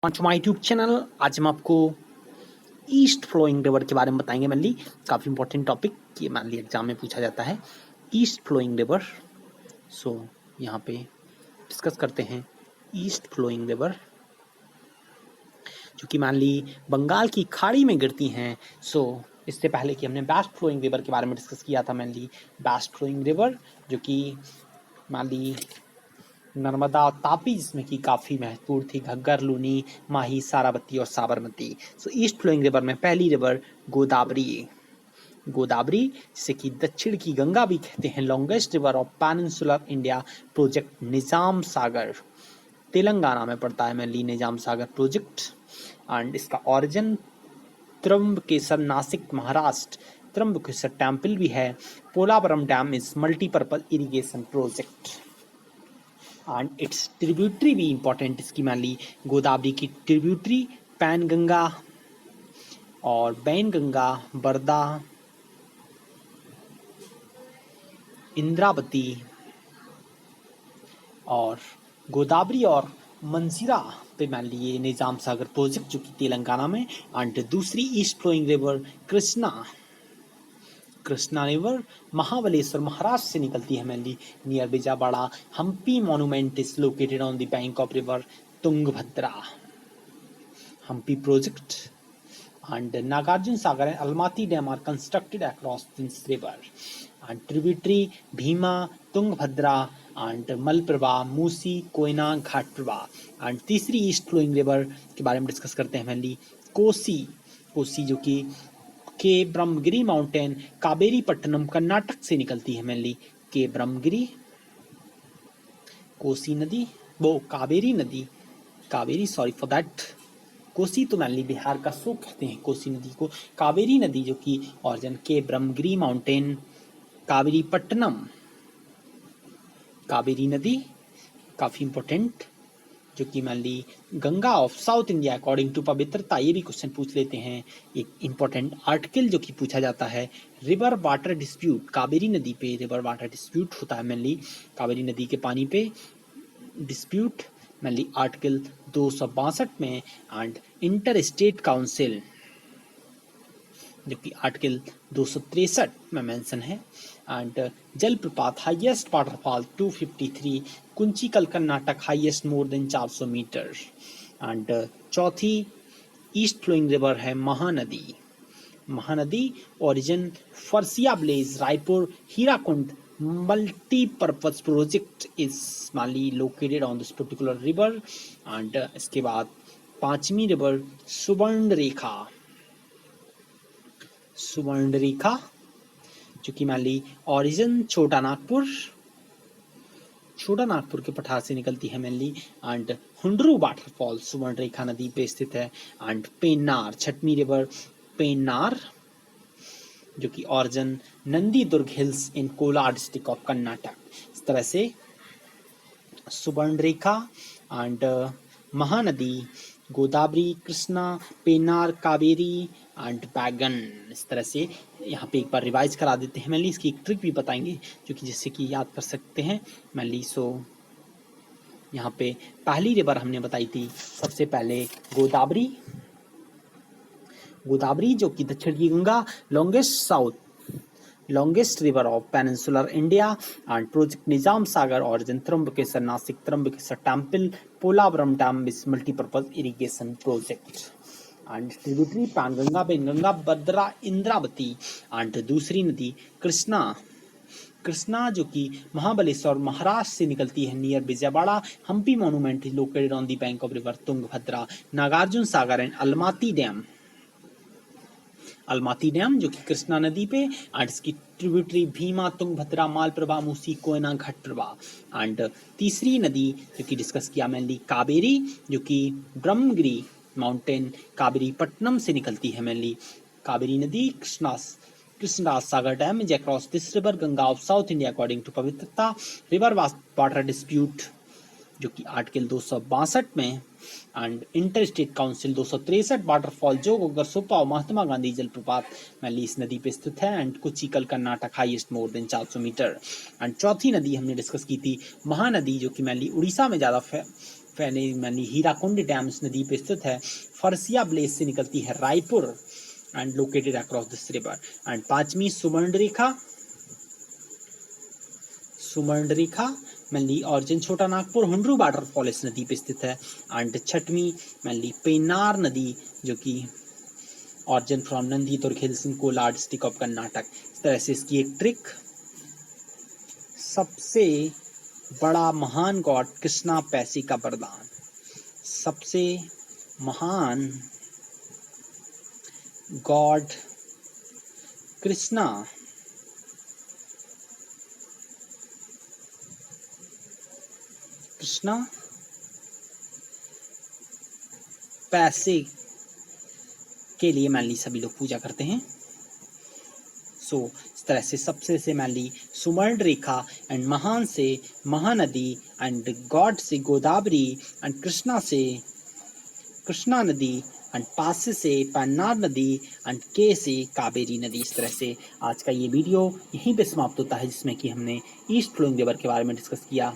To my YouTube channel. आज हम आपको ईस्ट फ्लोइंग रिवर के बारे में बताएंगे। मेनली काफ़ी इंपॉर्टेंट टॉपिक ये मान ली एग्जाम में पूछा जाता है, ईस्ट फ्लोइंग रिवर। सो यहाँ पे डिस्कस करते हैं ईस्ट फ्लोइंग रिवर, जो कि मान ली बंगाल की खाड़ी में गिरती हैं। सो इससे पहले कि हमने वेस्ट फ्लोइंग रिवर के बारे में डिस्कस किया था, मेनली वेस्ट फ्लोइंग रिवर जो कि मान ली नर्मदा और तापी जिसमें कि काफ़ी महत्वपूर्ण थी, घग्गर, लूनी, माही, सारावती और साबरमती। सो ईस्ट फ्लोइंग रिवर में पहली रिवर गोदावरी, जिसे कि दक्षिण की गंगा भी कहते हैं। Longest river of peninsular India project Nizam Sagar, Telangana में पड़ता है mainly Nizam Sagar project. And इसका ऑरिजिन त्र्यंबकेश्वर, नासिक, महाराष्ट्र। त्र्यंबकेश्वर टेम्पल भी है। Polavaram dam is multipurpose irrigation project and its tributary भी इंपॉर्टेंट इसकी मान ली। गोदावरी की ट्रिब्यूटरी पैनगंगा और बैनगंगा, बरदा, इंद्रावती और गोदावरी और मंजीरा पे मान लीजिए निजाम सागर प्रोजेक्ट जो कि तेलंगाना में। एंड दूसरी east flowing river Krishna river Mahabaleshwar, Maharashtra से निकलती है mainly near Vijayawada. Hampi monument is located on the bank of river Tungabhadra, Hampi project. And Nagarjuna Sagar and Almaty Dam are constructed across this river. And tributary Bhima, Tungabhadra and Malaprabha, Musi, Koyna, Ghataprabha. And तीसरी ईस्ट फ्लोइंग रिवर के बारे में discuss करते हैं mainly Kosi जो कि के ब्रह्मगिरी माउंटेन, कावेरी पट्टनम, कर्नाटक से निकलती है मेनली। के ब्रह्मगिरी, कोसी नदी, वो Kaveri sorry for that. Kosi तो मैनली बिहार का सो कहते हैं कोसी नदी को। कावेरी नदी जो कि ऑरिजिन के ब्रह्मगिरी माउंटेन, कावेरी पट्टनम, कावेरी नदी काफी इंपॉर्टेंट जो कि मान ली Ganga of south India according to पवित्रता। ये भी क्वेश्चन पूछ लेते हैं। एक इंपॉर्टेंट आर्टिकल जो कि पूछा जाता है, रिवर वाटर डिस्प्यूट। कावेरी नदी पे रिवर वाटर डिस्प्यूट होता है मेनली, कावेरी नदी के पानी पे डिस्प्यूट मेनली आर्टिकल 262 में। एंड इंटर स्टेट काउंसिल जो कि आर्टिकल 263 में मेंशन है। एंड जलप्रपात highest waterfall 253, Kunchikal Karnataka, highest more than 400 metre. And चौथी ईस्ट फ्लोइंग रिवर है महानदी ओरिजिन फरसिया ब्लेज, Raipur, Hirakud multipurpose project is mainly located on this particular river. And इसके बाद पांचवी रिवर सुवर्ण रेखा जो कि मान ली ऑरिजिन छोटा नागपुर के पठार से निकलती है मेनली। एंड हुंडरू वाटरफॉल सुवर्ण रेखा नदी पे स्थित है। एंड पेन्नार, छठवीं रिवर पेन्नार जो कि origin Nandi Durg hills in Kolar district of Karnataka. इस तरह से सुवर्ण रेखा एंड महानदी, गोदावरी, कृष्णा, पेन्नार, कावेरी एंड बैगन। इस तरह से यहाँ पे एक बार रिवाइज करा देते हैं मेनली। इसकी एक ट्रिक भी बताएंगे जो कि जिससे कि याद कर सकते हैं मेनली। सो यहाँ पे पहली रिवर हमने बताई थी सबसे पहले गोदावरी जो कि दक्षिण की Ganga, longest river of peninsular India. And project Nizam Sagar origin Trimbakeshwar, Nashik, Trimbakeshwar temple, Polavaram dam is multipurpose irrigation project. And tributary Penganga, Benganga, Badra, Indravati. And दूसरी नदी कृष्णा जो कि महाबलेश्वर, महाराष्ट्र से निकलती है near Vijayawada. Hampi monument is located on the bank of river Tungabhadra. Nagarjuna Sagar and Almatti dam जो कि कृष्णा नदी पे। एंड इसकी ट्रिब्यूटरी भीमा, तुंगभद्रा, मालप्रभा, मूसी, कोयना, घटप्रभा। एंड तीसरी नदी जो कि डिस्कस किया मेनली कावेरी जो कि ब्रह्मगिरी माउंटेन, कावेरी पट्टनम से निकलती है मेनली। कावेरी नदी Krishnaraja Sagar dam is across this river Ganga of south India according to पवित्रता। रिवर वाटर डिस्प्यूट जो कि आर्टिकल 262 में। And inter state council 263, waterfall जोगोगर, सोपा, महात्मा गांधी जलप्रपात मैनली इस नदी पे स्थित है। And Kunchikal Karnataka, highest more than 400 metre. And चौथी नदी हमने डिस्कस की थी महानदी जो कि मैनली उड़ीसा में ज़्यादा मैंने हीराकुंड डैम इस नदी पे स्थित है। फरसिया ब्लेज से निकलती है Raipur and located across this river. And पांचवी सुमर्ण रेखा मैनली ऑरिजिन छोटा नागपुर हुंड्रू वाटरफॉल इस नदी पे स्थित है। एंड छठवीं मैनली पेन्नार नदी जो कि origin from Nandi Durg hills in Kolar district of Karnataka. इस तरह से इसकी एक ट्रिक, सबसे बड़ा महान गॉड कृष्णा पैसे का वरदान, सबसे महान गॉड कृष्णा पैसे के लिए मैनली सभी लोग पूजा करते हैं। सो इस तरह से सबसे से मैनली सुमर्ण रेखा एंड महान से महानदी एंड गॉड से गोदावरी एंड कृष्णा से कृष्णा नदी एंड पासे से पन्नार नदी एंड के से कावेरी नदी। इस तरह से आज का ये वीडियो यहीं पे समाप्त होता है जिसमें कि हमने ईस्ट फ्लोइंग रिवर के बारे में डिस्कस किया।